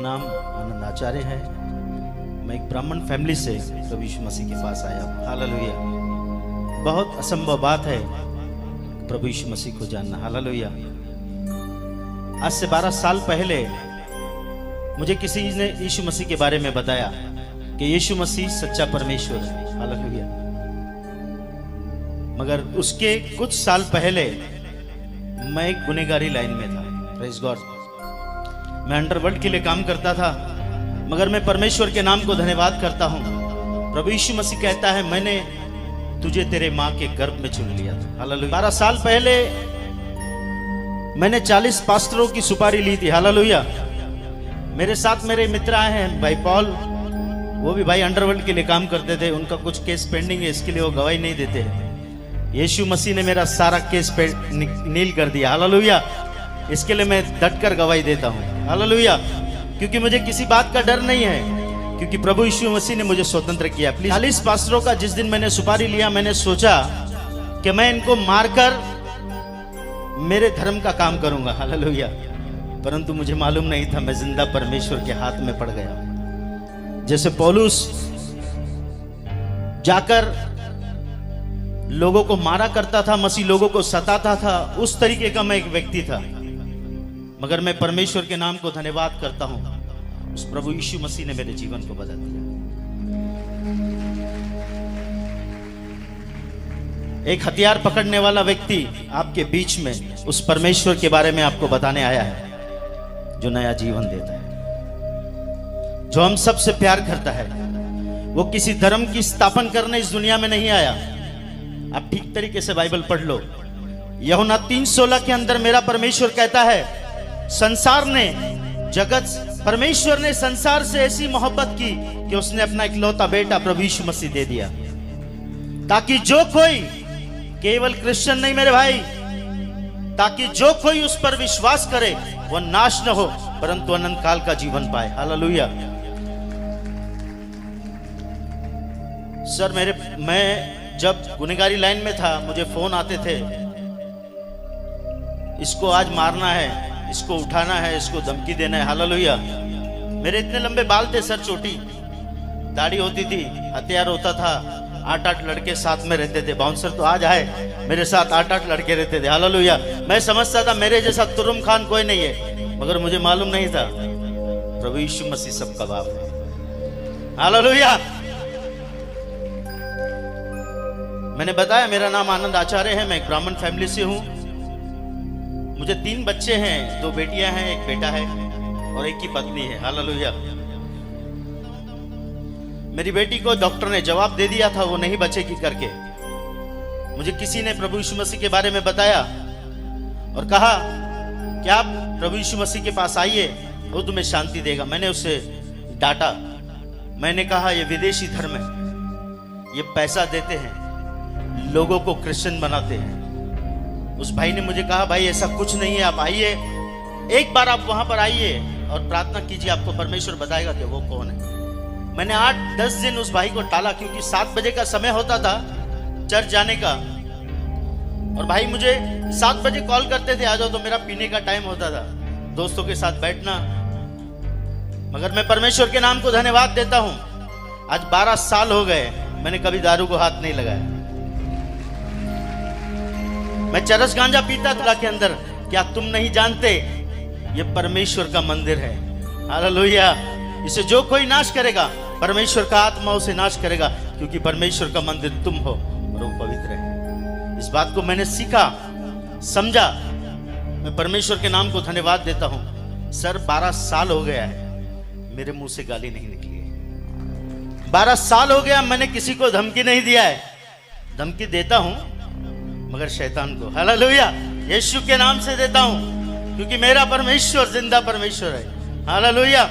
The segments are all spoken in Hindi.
नाम आनंद आचार्य है। मैं एक ब्राह्मण फैमिली से प्रभु यीशु मसीह के पास आया हूँ। हालेलुया। बहुत असंभव बात है प्रभु यीशु मसीह को जानना। हालेलुया। आज से 12 साल पहले मुझे किसी ने यीशु मसीह के बारे में बताया कि यीशु मसीह सच्चा परमेश्वर है। हालेलुया। मगर उसके कुछ साल पहले मैं एक गुनहगारी लाइन में था। Praise God. मैं अंडरवर्ल्ड के लिए काम करता था, मगर मैं परमेश्वर के नाम को धन्यवाद करता हूं। प्रभु यीशु मसीह कहता है, मैंने तुझे तेरे मां के गर्भ में चुन लिया था। हालेलुया। 12 साल पहले मैंने 40 पास्टरों की सुपारी ली थी। हालेलुया। मेरे साथ मेरे मित्र आए हैं, भाई पॉल, वो भी भाई अंडरवर्ल्ड के लिए काम करते थे। उनका कुछ केस पेंडिंग है, इसके लिए वो गवाही नहीं देते। यीशु मसीह ने मेरा सारा केस नील कर दिया। हालेलुया। इसके लिए मैं डटकर गवाही देता हूँ। हालेलुया। क्योंकि मुझे किसी बात का डर नहीं है, क्योंकि प्रभु यीशु मसीह ने मुझे स्वतंत्र किया। 40 पास्टरों का जिस दिन मैंने सुपारी लिया, मैंने सोचा कि मैं इनको मारकर मेरे धर्म का काम करूंगा। हालेलुया। परंतु मुझे मालूम नहीं था मैं जिंदा परमेश्वर के हाथ में पड़ गया। जैसे पौलुस जाकर लोगों को मारा करता था, मसीह लोगों को सताता था, उस तरीके का मैं एक व्यक्ति था। मगर मैं परमेश्वर के नाम को धन्यवाद करता हूं, उस प्रभु यीशु मसीह ने मेरे जीवन को बदल दिया। एक हथियार पकड़ने वाला व्यक्ति आपके बीच में उस परमेश्वर के बारे में आपको बताने आया है, जो नया जीवन देता है, जो हम सबसे प्यार करता है। वो किसी धर्म की स्थापना करने इस दुनिया में नहीं आया। आप ठीक तरीके से बाइबल पढ़ लो। यूहन्ना 3:16 के अंदर मेरा परमेश्वर कहता है, परमेश्वर ने संसार से ऐसी मोहब्बत की कि उसने अपना इकलौता बेटा प्रभु यीशु मसीह दे दिया, ताकि जो कोई, केवल क्रिश्चियन नहीं मेरे भाई, ताकि जो कोई उस पर विश्वास करे वह नाश न हो परंतु अनंत काल का जीवन पाए। हालेलुया। सर मैं जब गुनहगारी लाइन में था, मुझे फोन आते थे, इसको आज मारना है, इसको उठाना है, इसको धमकी देना है। हालेलुया। मेरे इतने लंबे बाल थे सर, छोटी दाढ़ी होती थी, हथियार होता था। 8-8 लड़के साथ में रहते थे। बाउंसर तो आज आए, मेरे साथ 8-8 लड़के रहते थे। हालेलुया। मैं समझता था मेरे जैसा तुरुम खान कोई नहीं है, मगर मुझे मालूम नहीं था प्रभु यीशु मसीह सबका बाप है। हालेलुया। मैंने बताया मेरा नाम आनंद आचार्य है। मैं एक ब्राह्मण फैमिली से हूं। मुझे 3 बच्चे हैं, 2 बेटियां हैं, 1 बेटा है और 1 की पत्नी है। हालेलुया। मेरी बेटी को डॉक्टर ने जवाब दे दिया था वो नहीं बचेगी करके। मुझे किसी ने प्रभु यीशु मसीह के बारे में बताया और कहा कि आप प्रभु यीशु मसीह के पास आइए, वो तुम्हें शांति देगा। मैंने उसे डांटा। मैंने कहा ये विदेशी धर्म है, ये पैसा देते हैं, लोगों को क्रिश्चियन बनाते हैं। उस भाई ने मुझे कहा, भाई ऐसा कुछ नहीं है, आप आइए, एक बार आप वहां पर आइए और प्रार्थना कीजिए, आपको परमेश्वर बताएगा कि वो कौन है। मैंने 8-10 दिन उस भाई को टाला, क्योंकि 7 बजे का समय होता था चर्च जाने का, और भाई मुझे 7 बजे कॉल करते थे, आ जाओ, तो मेरा पीने का टाइम होता था, दोस्तों के साथ बैठना। मगर मैं परमेश्वर के नाम को धन्यवाद देता हूं, आज 12 साल हो गए, मैंने कभी दारू को हाथ नहीं लगाया। मैं चरस गांजा पीता था के अंदर। क्या तुम नहीं जानते ये परमेश्वर का मंदिर है? हालेलुया। इसे जो कोई नाश करेगा, परमेश्वर का आत्मा उसे नाश करेगा, क्योंकि परमेश्वर का मंदिर तुम हो और वो पवित्र है। इस बात को मैंने सीखा, समझा। मैं परमेश्वर के नाम को धन्यवाद देता हूं। सर 12 साल हो गया है, मेरे मुंह से गाली नहीं निकली है। 12 साल हो गया, मैंने किसी को धमकी नहीं दिया है। धमकी देता हूं मगर शैतान को। हालेलुया। यीशु के नाम से देता हूं, क्योंकि मेरा परमेश्वर जिंदा परमेश्वर है। हालेलुया।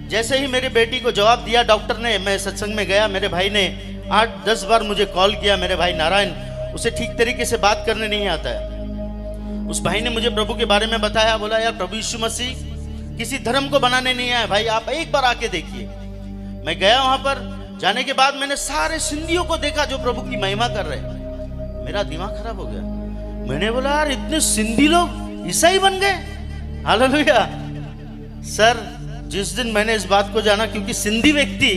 जैसे ही मेरी बेटी को जवाब दिया डॉक्टर ने, मैं सत्संग में गया, मेरे भाई ने 8-10 बार मुझे कॉल किया। मेरे भाई नारायण, उसे ठीक तरीके से बात करने नहीं आता है। उस भाई ने मुझे प्रभु के बारे में बताया, बोला यार प्रभु यीशु मसीह किसी धर्म को बनाने नहीं आया भाई, आप एक बार आके देखिए। मैं गया वहां पर। जाने के बाद मैंने सारे सिंधियों को देखा जो प्रभु की महिमा कर रहे हैं। मेरा दिमाग खराब हो गया। मैंने बोला यार इतने सिंधी लोग ईसाई बन गए। हालेलुया। सर जिस दिन मैंने इस बात को जाना, क्योंकि सिंधी व्यक्ति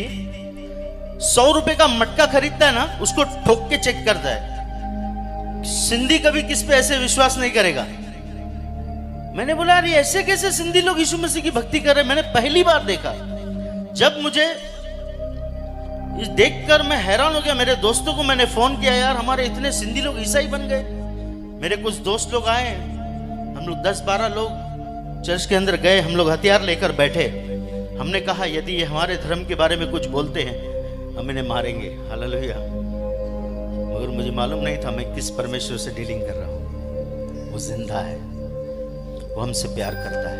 100 रुपए का मटका खरीदता है ना, उसको ठोक के चेक करता है। सिंधी कभी किस पे ऐसे विश्वास नहीं करेगा। मैंने बोला यार, ये ऐसे कैसे सिंधी लोग यीशु मसीह की भक्ति कर रहे हैं। मैंने पहली बार देखा। जब मुझे इस देखकर मैं हैरान हो गया। मेरे दोस्तों को मैंने फोन किया, यार हमारे इतने सिंधी लोग ईसाई बन गए। मेरे कुछ दोस्त लोग आए, हम लोग 10-12 लोग चर्च के अंदर गए। हम लोग हथियार लेकर बैठे। हमने कहा यदि ये हमारे धर्म के बारे में कुछ बोलते हैं हम इन्हें मारेंगे। हालेलुया। मगर मुझे मालूम नहीं था मैं किस परमेश्वर से डीलिंग कर रहा हूं। वो जिंदा है, वो हमसे प्यार करता है।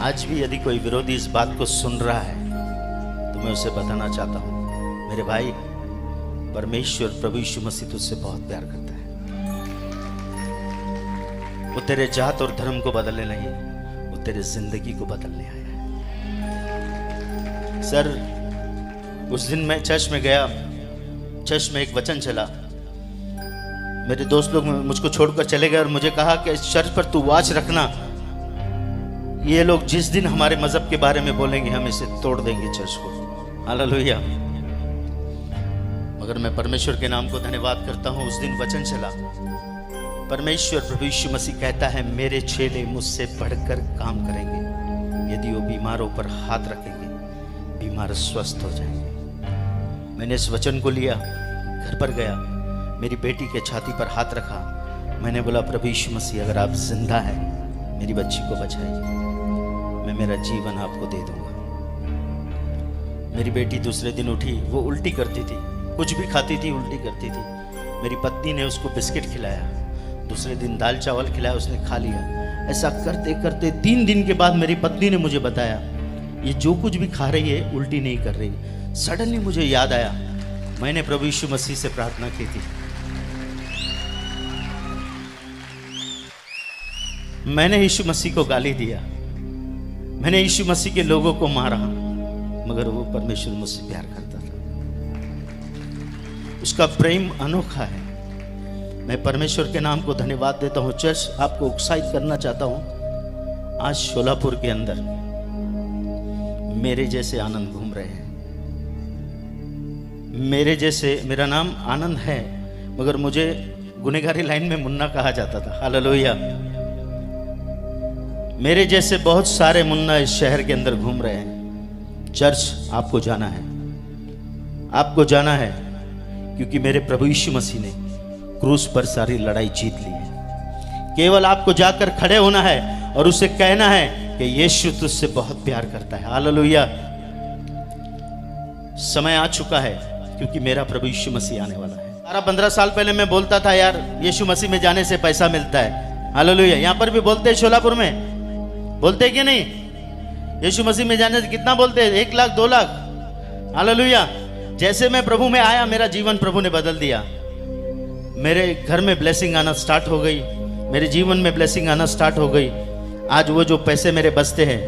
आज भी यदि कोई विरोधी इस बात को सुन रहा है तो मैं उसे बताना चाहता हूं, मेरे भाई, परमेश्वर प्रभु यीशु मसीह तुझसे बहुत प्यार करता है। वो तेरे जात और धर्म को बदलने नहीं, वो तेरे जिंदगी को बदलने आया है। सर, उस दिन मैं चर्च में गया। चर्च में एक वचन चला। मेरे दोस्त लोग मुझको छोड़कर चले गए और मुझे कहा कि चर्च पर तू वॉच रखना, ये लोग जिस दिन हमारे मजहब के बारे में बोलेंगे हम इसे तोड़ देंगे चर्च को। हालेलुया। मगर मैं परमेश्वर के नाम को धन्यवाद करता हूं। उस दिन वचन चला, परमेश्वर प्रभु यीशु मसीह कहता है मेरे चेले मुझसे बढ़कर काम करेंगे। यदि वो बीमारों पर हाथ रखेंगे बीमार स्वस्थ हो जाएंगे। मैंने इस वचन को लिया, घर पर गया, मेरी बेटी के छाती पर हाथ रखा। मैंने बोला प्रभु यीशु मसीह अगर आप जिंदा है मेरी बच्ची को बचाइए, मैं मेरा जीवन आपको दे दूंगा। मेरी बेटी दूसरे दिन उठी, वो उल्टी करती थी, कुछ भी खाती थी उल्टी करती थी। मेरी पत्नी ने उसको बिस्किट खिलाया, दूसरे दिन दाल चावल खिलाया, उसने खा लिया। ऐसा करते करते 3 दिन के बाद मेरी पत्नी ने मुझे बताया ये जो कुछ भी खा रही है उल्टी नहीं कर रही। सडनली मुझे याद आया मैंने प्रभु यीशु मसीह से प्रार्थना की थी, मैंने यीशु मसीह को गाली दिया, मैंने यीशु मसीह के लोगों को मारा, मगर वो परमेश्वर मुझसे प्यार करता था। उसका प्रेम अनोखा है। मैं परमेश्वर के नाम को धन्यवाद देता हूं। चर्च, आपको उत्साहित करना चाहता हूं, आज शोलापुर के अंदर मेरे जैसे आनंद घूम रहे हैं। मेरे जैसे, मेरा नाम आनंद है मगर मुझे गुनहगारी लाइन में मुन्ना कहा जाता था। हालेलुया। मेरे जैसे बहुत सारे मुन्ना इस शहर के अंदर घूम रहे हैं। चर्च, आपको जाना है, आपको जाना है, क्योंकि मेरे प्रभु यीशु मसीह ने क्रूस पर सारी लड़ाई जीत ली है। केवल आपको जाकर खड़े होना है और उसे कहना है कि यीशु तुझसे बहुत प्यार करता है। हालेलुया। समय आ चुका है क्योंकि मेरा प्रभु यीशु मसीह आने वाला है। 12-15 साल पहले मैं बोलता था यार यीशु मसीह में जाने से पैसा मिलता है। हालेलुया। यहां पर भी बोलते हैं, शोलापुर में बोलते हैं कि नहीं? यीशु मसीह में जाने से कितना बोलते हैं? 1 लाख 2 लाख। हालेलुया। जैसे मैं प्रभु में आया मेरा जीवन प्रभु ने बदल दिया। मेरे घर में ब्लेसिंग आना स्टार्ट हो गई, मेरे जीवन में ब्लेसिंग आना स्टार्ट हो गई। आज वो जो पैसे मेरे बचते हैं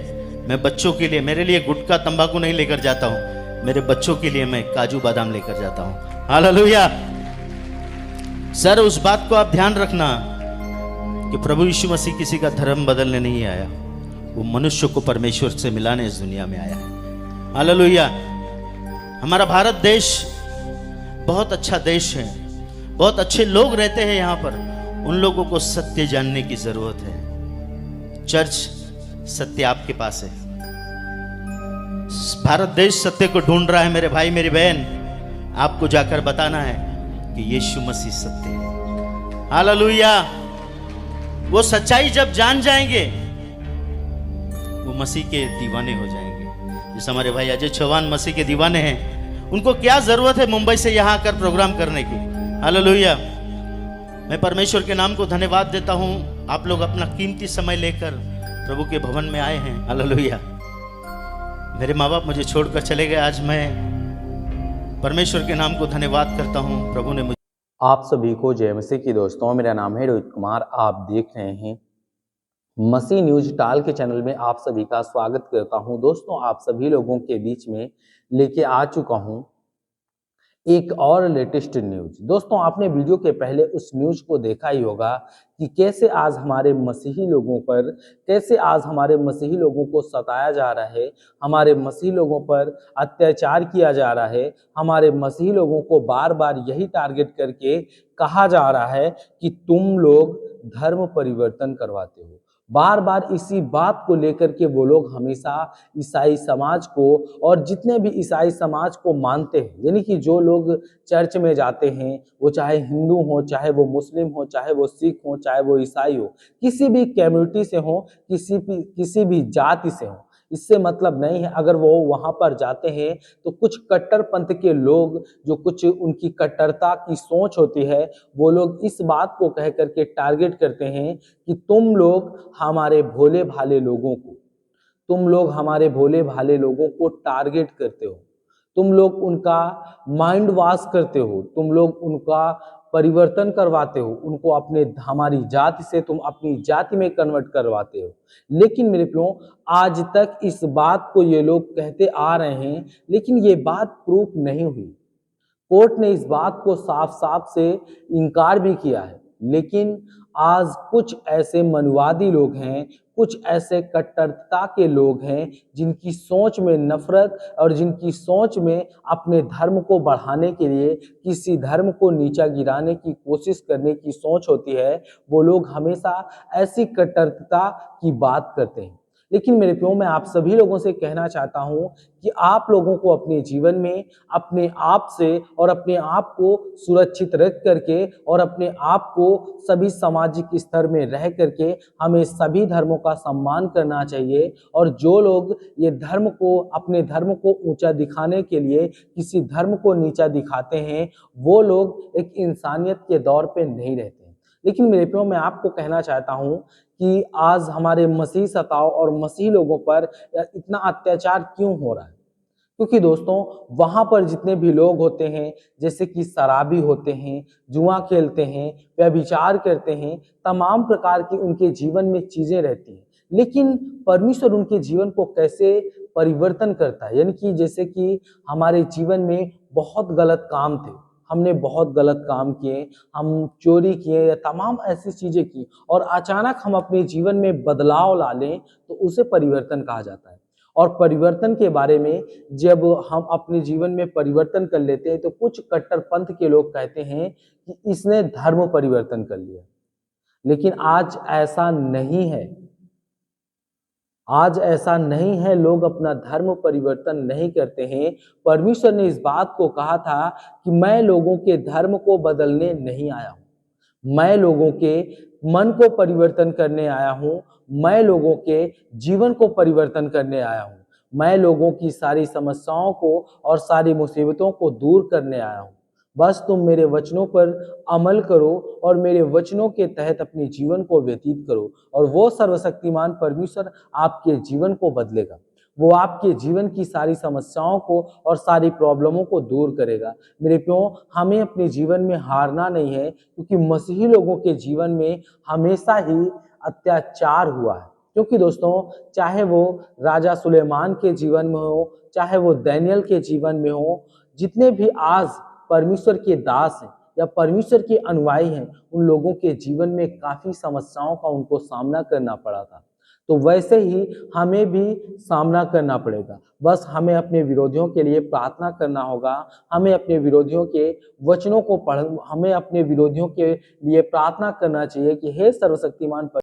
मैं बच्चों के लिए, मेरे लिए गुटखा तंबाकू नहीं लेकर जाता हूं, मेरे बच्चों के लिए मैं काजू बादाम लेकर जाता हूं। हालेलुया। सर, उस बात को आप ध्यान रखना कि प्रभु यीशु मसीह किसी का धर्म बदलने नहीं आया, वो मनुष्य को परमेश्वर से मिलाने इस दुनिया में आया है। हालेलुया। हमारा भारत देश बहुत अच्छा देश है, बहुत अच्छे लोग रहते हैं यहाँ पर। उन लोगों को सत्य जानने की जरूरत है। चर्च, सत्य आपके पास है। भारत देश सत्य को ढूंढ रहा है। मेरे भाई मेरी बहन, आपको जाकर बताना है कि यीशु मसीह सत्य है। हालेलुया। वो सच्चाई जब जान जाएंगे वो मसीह के दीवाने हो जाएंगे। जैसे हमारे भाई अजय चौहान मसीह के दीवाने हैं। उनको क्या जरूरत है मुंबई से यहाँ आकर प्रोग्राम करने की? हालेलुया। मैं परमेश्वर के नाम को धन्यवाद देता हूँ। आप लोग अपना कीमती समय लेकर प्रभु के भवन में आए हैं। हालेलुया। मेरे माँ बाप मुझे छोड़कर चले गए, आज मैं परमेश्वर के नाम को धन्यवाद करता हूँ। प्रभु ने मुझे। आप सभी को जय मसीह की। दोस्तों, मेरा नाम है रोहित कुमार। आप देख रहे हैं मसीह न्यूज टाल के चैनल में आप सभी का स्वागत करता हूं। दोस्तों, आप सभी लोगों के बीच में लेके आ चुका हूं एक और लेटेस्ट न्यूज। दोस्तों, आपने वीडियो के पहले उस न्यूज को देखा ही होगा कि कैसे आज हमारे मसीही लोगों पर, कैसे आज हमारे मसीही लोगों को सताया जा रहा है, हमारे मसीही लोगों पर अत्याचार किया जा रहा है, हमारे मसीही लोगों को बार बार यही टारगेट करके कहा जा रहा है कि तुम लोग धर्म परिवर्तन करवाते हो। बार बार इसी बात को लेकर के वो लोग हमेशा ईसाई समाज को और जितने भी ईसाई समाज को मानते हैं, यानी कि जो लोग चर्च में जाते हैं, वो चाहे हिंदू हो, चाहे वो मुस्लिम हो, चाहे वो सिख हो, चाहे वो ईसाई हो, किसी भी कम्युनिटी से हो, किसी भी जाति से हो, इससे मतलब नहीं है। अगर वो वहां पर जाते हैं तो कुछ कट्टरपंथ के लोग, जो कुछ उनकी कट्टरता की सोच होती है, वो लोग इस बात को कह करके टारगेट करते हैं कि तुम लोग हमारे भोले भाले लोगों को, तुम लोग हमारे भोले भाले लोगों को टारगेट करते हो, तुम लोग उनका माइंड वॉश करते हो, तुम लोग उनका परिवर्तन करवाते हो, उनको अपने हमारी जाति से तुम अपनी जाति में कन्वर्ट करवाते हो। लेकिन मेरे प्रियो, आज तक इस बात को ये लोग कहते आ रहे हैं, लेकिन ये बात प्रूफ नहीं हुई। कोर्ट ने इस बात को साफ साफ से इनकार भी किया है। लेकिन आज कुछ ऐसे मनुवादी लोग हैं, कुछ ऐसे कट्टरता के लोग हैं जिनकी सोच में नफरत और जिनकी सोच में अपने धर्म को बढ़ाने के लिए किसी धर्म को नीचा गिराने की कोशिश करने की सोच होती है, वो लोग हमेशा ऐसी कट्टरता की बात करते हैं। लेकिन मेरे प्रियो, मैं आप सभी लोगों से कहना चाहता हूं कि आप लोगों को अपने जीवन में अपने आप से और अपने आप को सुरक्षित रख करके और अपने आप को सभी सामाजिक स्तर में रह करके हमें सभी धर्मों का सम्मान करना चाहिए। और जो लोग ये धर्म को, अपने धर्म को ऊंचा दिखाने के लिए किसी धर्म को नीचा दिखाते हैं, वो लोग एक इंसानियत के दौर पे नहीं रहते। लेकिन मेरे प्रियो, मैं आपको कहना चाहता हूं कि आज हमारे मसीह सताओ और मसीह लोगों पर इतना अत्याचार क्यों हो रहा है? क्योंकि दोस्तों, वहां पर जितने भी लोग होते हैं, जैसे कि शराबी होते हैं, जुआ खेलते हैं, व्यभिचार करते हैं, तमाम प्रकार की उनके जीवन में चीजें रहती हैं। लेकिन परमेश्वर उनके जीवन को कैसे परिवर्तन करता है? यानी कि जैसे कि हमारे जीवन में बहुत गलत काम थे, हमने बहुत गलत काम किए, हम चोरी किए या तमाम ऐसी चीजें की, और अचानक हम अपने जीवन में बदलाव ला लें तो उसे परिवर्तन कहा जाता है। और परिवर्तन के बारे में जब हम अपने जीवन में परिवर्तन कर लेते हैं तो कुछ कट्टरपंथ के लोग कहते हैं कि इसने धर्म परिवर्तन कर लिया। लेकिन आज ऐसा नहीं है, आज ऐसा नहीं है। लोग अपना धर्म परिवर्तन नहीं करते हैं। परमेश्वर ने इस बात को कहा था कि मैं लोगों के धर्म को बदलने नहीं आया हूं, मैं लोगों के मन को परिवर्तन करने आया हूं, मैं लोगों के जीवन को परिवर्तन करने आया हूं, मैं लोगों की सारी समस्याओं को और सारी मुसीबतों को दूर करने आया हूं। बस तुम मेरे वचनों पर अमल करो और मेरे वचनों के तहत अपने जीवन को व्यतीत करो, और वो सर्वशक्तिमान परमेश्वर आपके जीवन को बदलेगा। वो आपके जीवन की सारी समस्याओं को और सारी प्रॉब्लमों को दूर करेगा। मेरे प्रियो, हमें अपने जीवन में हारना नहीं है, क्योंकि मसीही लोगों के जीवन में हमेशा ही अत्याचार हुआ है। क्योंकि दोस्तों, चाहे वो राजा सुलेमान के जीवन में हो, चाहे वो दानियेल के जीवन में हो, जितने भी आज परमेश्वर के दास हैं या परमेश्वर के अनुयायी हैं, उन लोगों के जीवन में काफी समस्याओं का उनको सामना करना पड़ा था। तो वैसे ही हमें भी सामना करना पड़ेगा। बस हमें अपने विरोधियों के लिए प्रार्थना करना होगा, हमें अपने विरोधियों के वचनों को हमें अपने विरोधियों के लिए प्रार्थना करना चाहिए कि हे सर्वशक्तिमान